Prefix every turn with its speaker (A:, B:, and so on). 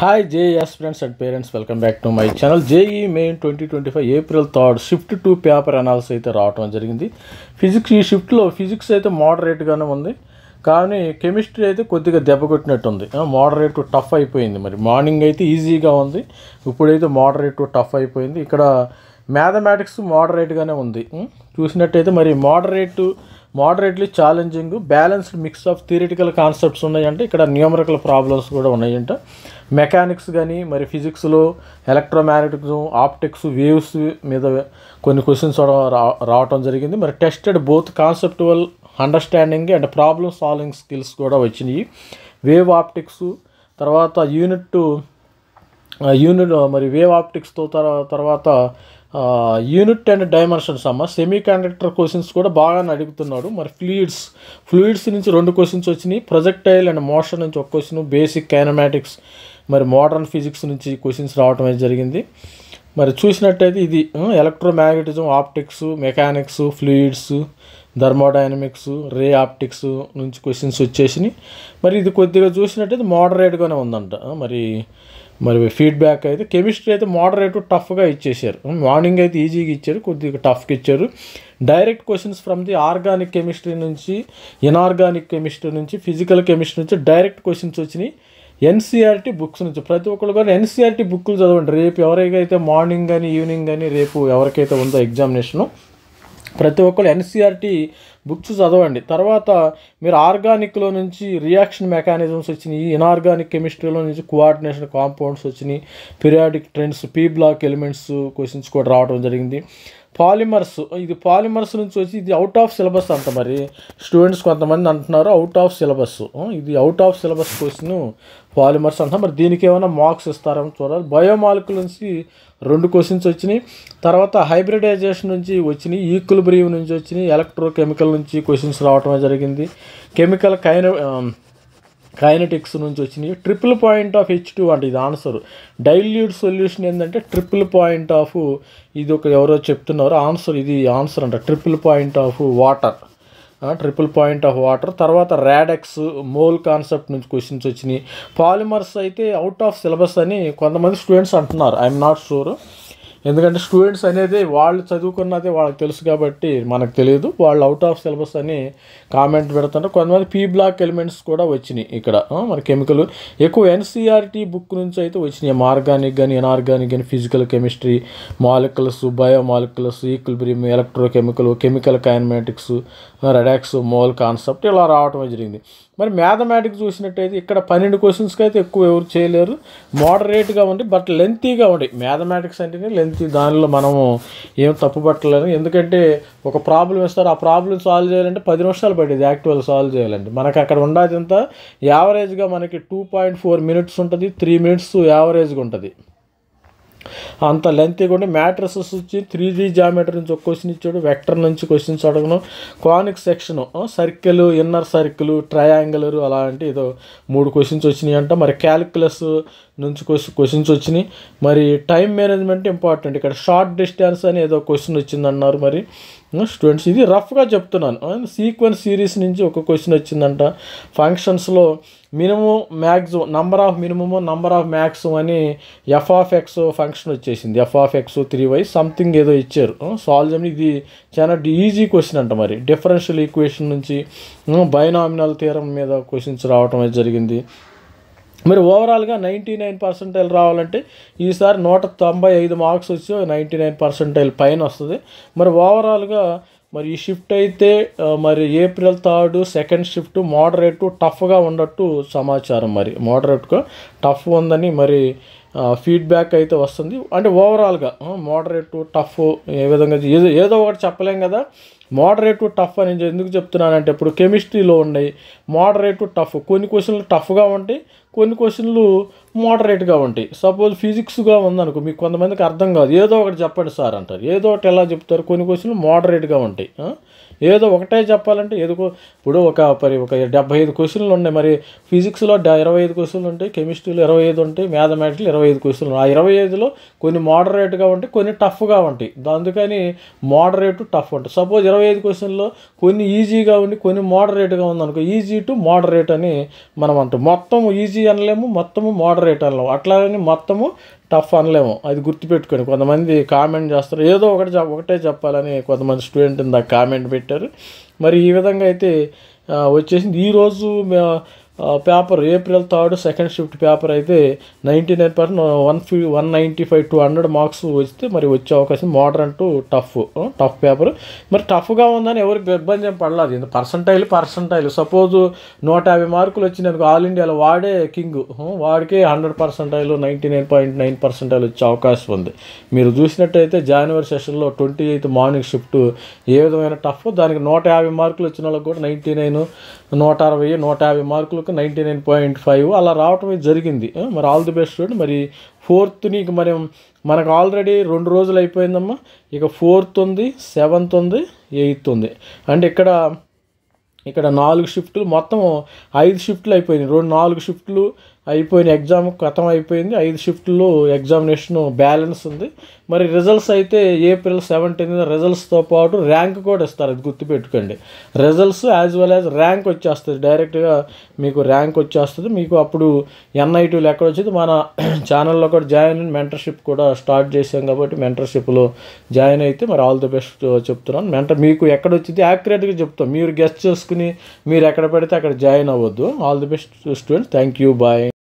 A: Hi JES friends and parents, welcome back to my channel. JEE Main 2025 April 3rd shift 2 paper analysis అయితే రావడం జరిగింది. Physics ఈ షిఫ్ట్లో physics అయితే మోడరేట్గానే ఉంది, కానీ కెమిస్ట్రీ అయితే కొద్దిగా దెబ్బ కొట్టినట్టుంది. మోడరేట్ టఫ్ అయిపోయింది. మరి మార్నింగ్ అయితే ఈజీగా ఉంది, ఇప్పుడైతే మోడరేట్ టఫ్ అయిపోయింది. ఇక్కడ మ్యాథమెటిక్స్ మోడరేట్గానే ఉంది. చూసినట్టయితే మరి moderately challenging balanced mix of theoretical concepts ఉన్నాయంటే ఇక్కడ న్యూమరికల్ ప్రాబ్లమ్స్ కూడా ఉన్నాయంట. మెకానిక్స్ కానీ మరి ఫిజిక్స్లో ఎలక్ట్రోమాగ్నెటిక్స్, ఆప్టిక్స్, వేవ్స్ మీద కొన్ని క్వశ్చన్స్ రావటం జరిగింది. మరి tested both conceptual understanding and problem solving skills కూడా వచ్చినాయి. వేవ్ ఆప్టిక్స్ తర్వాత యూనిట్ మరి వేవ్ ఆప్టిక్స్తో తర్వాత unit and dimensions semi conductor questions కూడా బాగా అడుగుతున్నాడు. మరి ఫ్లూయిడ్స్ నుంచి 2 క్వశ్చన్స్ వచ్చినాయి, ప్రొజెక్టైల్ అండ్ మోషన్ నుంచి 1 క్వశ్చన్, బేసిక్ కైనమాటిక్స్ మరి మోడర్న్ ఫిజిక్స్ నుంచి క్వశ్చన్స్ రావడం అయితే జరిగింది. మరి చూసినట్టయితే ఇది electromagnetism, optics, mechanics, fluids, thermodynamics, ray optics నుంచి క్వశ్చన్స్ వచ్చేసినాయి. మరి ఇది కొద్దిగా చూసినట్టయితే మోడరేట్గానే ఉందంట. మరి ఫీడ్బ్యాక్ అయితే కెమిస్ట్రీ అయితే మోడరేట్ టఫ్గా ఇచ్చేసారు. మార్నింగ్ అయితే ఈజీగా ఇచ్చారు, కొద్దిగా టఫ్గా ఇచ్చారు. Direct questions from the organic chemistry నుంచి, ఇనార్గానిక్ కెమిస్ట్రీ నుంచి, ఫిజికల్ కెమిస్ట్రీ నుంచి డైరెక్ట్ క్వశ్చన్స్ వచ్చినాయి. ఎన్సీఆర్టీ బుక్స్ నుంచి ప్రతి ఒక్కరు కూడా ఎన్సీఆర్టీ బుక్లు చదవండి. రేపు ఎవరికైతే మార్నింగ్ కానీ ఈవినింగ్ కానీ రేపు ఎవరికైతే ఉందో ఎగ్జామినేషను, ప్రతి ఒక్కరు ఎన్సీఆర్టీ బుక్స్ చదవండి. తర్వాత మీరు ఆర్గానిక్లో నుంచి రియాక్షన్ మెకానిజమ్స్ వచ్చినాయి, ఇనార్గానిక్ కెమిస్ట్రీలో నుంచి కోఆర్డినేషన్ కాంపౌండ్స్ వచ్చినాయి, periodic trends, P block elements questions కూడా రావడం జరిగింది. పాలిమర్స్ నుంచి వచ్చి ఇది అవుట్ ఆఫ్ సిలబస్ అంట. మరి స్టూడెంట్స్ కొంతమంది అంటున్నారు అవుట్ ఆఫ్ సిలబస్, ఇది out of syllabus question polymers అంట. మరి దీనికి ఏమైనా మార్క్స్ ఇస్తారని చూడాలి. బయోమాలిక్యూల్ నుంచి 2 క్వశ్చన్స్ వచ్చినాయి, తర్వాత హైబ్రిడైజేషన్ నుంచి వచ్చినాయి, ఈక్విలిబ్రియం నుంచి వచ్చినాయి, ఎలక్ట్రోకెమికల్ నుంచి క్వశ్చన్స్ రావటం జరిగింది, కెమికల్ కైనటిక్స్ నుంచి వచ్చినాయి. ట్రిపుల్ పాయింట్ ఆఫ్ H2 అంటే ఇది ఆన్సర్. డైల్యూట్ సొల్యూషన్ ఏంటంటే ట్రిపుల్ పాయింట్ ఆఫ్, ఇది ఒక ఎవరో చెప్తున్నారు ఆన్సర్, ఇది ఆన్సర్ అంట. ట్రిపుల్ పాయింట్ ఆఫ్ వాటర్ తర్వాత రాడెక్స్, మోల్ కాన్సెప్ట్ నుంచి క్వశ్చన్స్ వచ్చినాయి. పాలిమర్స్ అయితే అవుట్ ఆఫ్ సిలబస్ అని కొంతమంది స్టూడెంట్స్ అంటున్నారు. ఐఎమ్ నాట్ షూర్, ఎందుకంటే స్టూడెంట్స్ అనేది వాళ్ళు చదువుకున్నదే వాళ్ళకి తెలుసు కాబట్టి మనకు తెలియదు. వాళ్ళు అవుట్ ఆఫ్ సిలబస్ అని కామెంట్ పెడుతుంటే కొంతమంది పీ బ్లాక్ ఎలిమెంట్స్ కూడా వచ్చినాయి ఇక్కడ. మరి కెమికల్ ఎక్కువ ఎన్సీఆర్టీ బుక్ నుంచి అయితే వచ్చినాయి. ఆర్గానిక్ కానీ ఇనార్గానిక్ కానీ physical chemistry, molecules, biomolecules, equilibrium, electrochemical, chemical kinematics, redox, mole concept ఇలా రావటం జరిగింది. మరి మ్యాథమెటిక్స్ చూసినట్టయితే ఇక్కడ 12 క్వశ్చన్స్కి అయితే ఎక్కువ ఎవరు చేయలేరు, మోడరేట్గా ఉండి బట్ లెంతీగా ఉండి. మ్యాథమెటిక్స్ అంటేనే లెంతీ, దానిలో మనము ఏం తప్పు పట్టలేము. ఎందుకంటే ఒక ప్రాబ్లం ఇస్తారు, ఆ ప్రాబ్లం సాల్వ్ చేయాలంటే 10 నిమిషాలు పట్టేది యాక్చువల్గా సాల్వ్ చేయాలంటే. మనకు అక్కడ ఉండేది ఎంత యావరేజ్గా మనకి 2.4 minutes ఉంటుంది, 3 minutes యావరేజ్గా ఉంటుంది. అంత లెంతీగా ఉండి మ్యాట్రిసెస్ వచ్చి 3D జామెట్రీ నుంచి 1 క్వశ్చన్ ఇచ్చాడు, వెక్టర్ నుంచి క్వశ్చన్స్ అడగను, conic section, circle, inner circle, triangular అలాంటి ఏదో 3 క్వశ్చన్స్ వచ్చినాయి అంట. మరి క్యాలిక్యులస్ నుంచి క్వశ్చన్స్ వచ్చినాయి. మరి టైం మేనేజ్మెంట్ ఇంపార్టెంట్, ఇక్కడ షార్ట్ డిస్టెన్స్ అని ఏదో క్వశ్చన్ వచ్చిందన్నారు. మరి స్టూడెంట్స్ ఇది రఫ్గా చెప్తున్నాను. సీక్వెన్స్ సిరీస్ నుంచి 1 క్వశ్చన్ వచ్చిందంట. ఫంక్షన్స్లో maximum number of minimum, number of maximum అని f(x) ఫంక్షన్ వచ్చేసింది. f(x) 3y సంథింగ్ ఏదో ఇచ్చారు, సాల్వ్ చేయమని. ఇది చాలా ఈజీ క్వశ్చన్ అంట. మరి డిఫరెన్షియల్ ఈక్వేషన్ నుంచి బైనామినల్ థియరం మీద క్వశ్చన్స్ రావటం జరిగింది. మరి ఓవరాల్గా 99% రావాలంటే ఈసారి 195 మార్క్స్ వచ్చి 99% పైన వస్తుంది. మరి ఓవరాల్గా మరి ఈ షిఫ్ట్ అయితే మరి April 3rd second shift moderate టఫ్గా ఉన్నట్టు సమాచారం. మరి మోడరేట్గా టఫ్ ఉందని మరి ఫీడ్బ్యాక్ అయితే వస్తుంది. అంటే ఓవరాల్గా మోడరేట్ టఫ్ ఏ విధంగా ఏదో ఒకటి చెప్పలేం కదా. మోడరేట్ టఫ్ అని ఎందుకు చెప్తున్నానంటే ఇప్పుడు కెమిస్ట్రీలో ఉన్నాయి మోడరేట్ టఫ్, కొన్ని క్వశ్చన్లు టఫ్గా ఉంటాయి, కొన్ని క్వశ్చన్లు మోడరేట్గా ఉంటాయి. సపోజ్ ఫిజిక్స్గా ఉందనుకో, మీకు కొంతమందికి అర్థం కాదు, ఏదో ఒకటి చెప్పండి సార్ అంటారు, ఏదో ఒకటి ఎలా చెప్తారు. కొన్ని క్వశ్చన్లు మోడరేట్గా ఉంటాయి, ఏదో ఒకటే చెప్పాలంటే ఇప్పుడు ఒక 75 క్వశ్చన్లు ఉన్నాయి. మరి ఫిజిక్స్లో 25 క్వశ్చన్లు ఉంటాయి, కెమిస్ట్రీలో 25 ఉంటాయి, మ్యాథమెటిక్స్లో 25 క్వశ్చన్లు. ఆ 25లో కొన్ని మోడరేట్గా ఉంటాయి, కొన్ని టఫ్గా ఉంటాయి. అందుకని మోడరేట్ టఫ్ ఉంటాయి. సపోజ్ 25 క్వశ్చన్లో కొన్ని ఈజీగా ఉండి కొన్ని మోడరేట్గా ఉందనుకో, ఈజీ టు మోడరేట్ అని మనం అంటాం. మొత్తం ఈజీ అనలేము, మొత్తము మోడరేట్ అనలేము, అట్లాగని మొత్తము టఫ్ అనలేము. అది గుర్తుపెట్టుకోండి. కొంతమంది కామెంట్ చేస్తారు ఏదో ఒకటే చెప్పాలని, కొంతమంది స్టూడెంట్ ఇందాక కామెంట్ పెట్టారు. మరి ఈ విధంగా అయితే వచ్చేసింది ఈరోజు paper. April 3 second shift paper అయితే 99% 195 to 100 మార్క్స్ వస్తే మరి వచ్చే అవకాశం. Modern to tough paper. మరి టఫ్గా ఉందని ఎవరు ఇబ్బంది ఏం పడలేదు. ఇది పర్సంటైల్ సపోజ్ 150 మార్కులు వచ్చినందుకు ఆల్ ఇండియాలో వాడే కింగ్, వాడికే 100%, 99.9% వచ్చే అవకాశం ఉంది. మీరు చూసినట్టయితే జనవరి సెషన్లో 28 మార్నింగ్ షిఫ్ట్ ఏ విధమైన టఫ్, దానికి 150 మార్కులు వచ్చిన వాళ్ళకి కూడా 99, 160, 150 మార్కులకు 99.5 అలా రావటం జరిగింది. మరి ఆల్ ది బెస్ట్ స్టూడెంట్. మరి 4th నీకు మరి మనకు ఆల్రెడీ 2 రోజులు అయిపోయిందమ్మా. ఇక 4th ఉంది, 7th ఉంది, 8th ఉంది. అంటే ఇక్కడ 4 షిఫ్ట్లు, మొత్తం 5 షిఫ్ట్లు అయిపోయినాయి. 4 షిఫ్ట్లు అయిపోయినాయి, ఎగ్జామ్ ఖతం అయిపోయింది. 5 షిఫ్ట్లు ఎగ్జామినేషన్ బ్యాలెన్స్ ఉంది. మరి రిజల్ట్స్ అయితే April 17 రిజల్ట్స్తో పాటు ర్యాంక్ కూడా ఇస్తారు. అది గుర్తుపెట్టుకోండి. Results as well as rank వచ్చేస్తుంది. డైరెక్ట్గా మీకు ర్యాంక్ వచ్చేస్తుంది. మీకు అప్పుడు NITలు ఎక్కడ వచ్చింది, మన ఛానల్లో కూడా జాయిన్ మెంటర్షిప్ కూడా స్టార్ట్ చేసాం కాబట్టి మెంటర్షిప్లో జాయిన్ అయితే మరి ఆల్ ది బెస్ట్ చెప్తున్నాను. మీకు ఎక్కడ వచ్చింది యాక్యురేట్గా చెప్తాం. మీరు గెస్ట్ చేసుకుని మీరు ఎక్కడ పెడితే అక్కడ జాయిన్ అవ్వద్దు. All the best students. Thank you. Bye.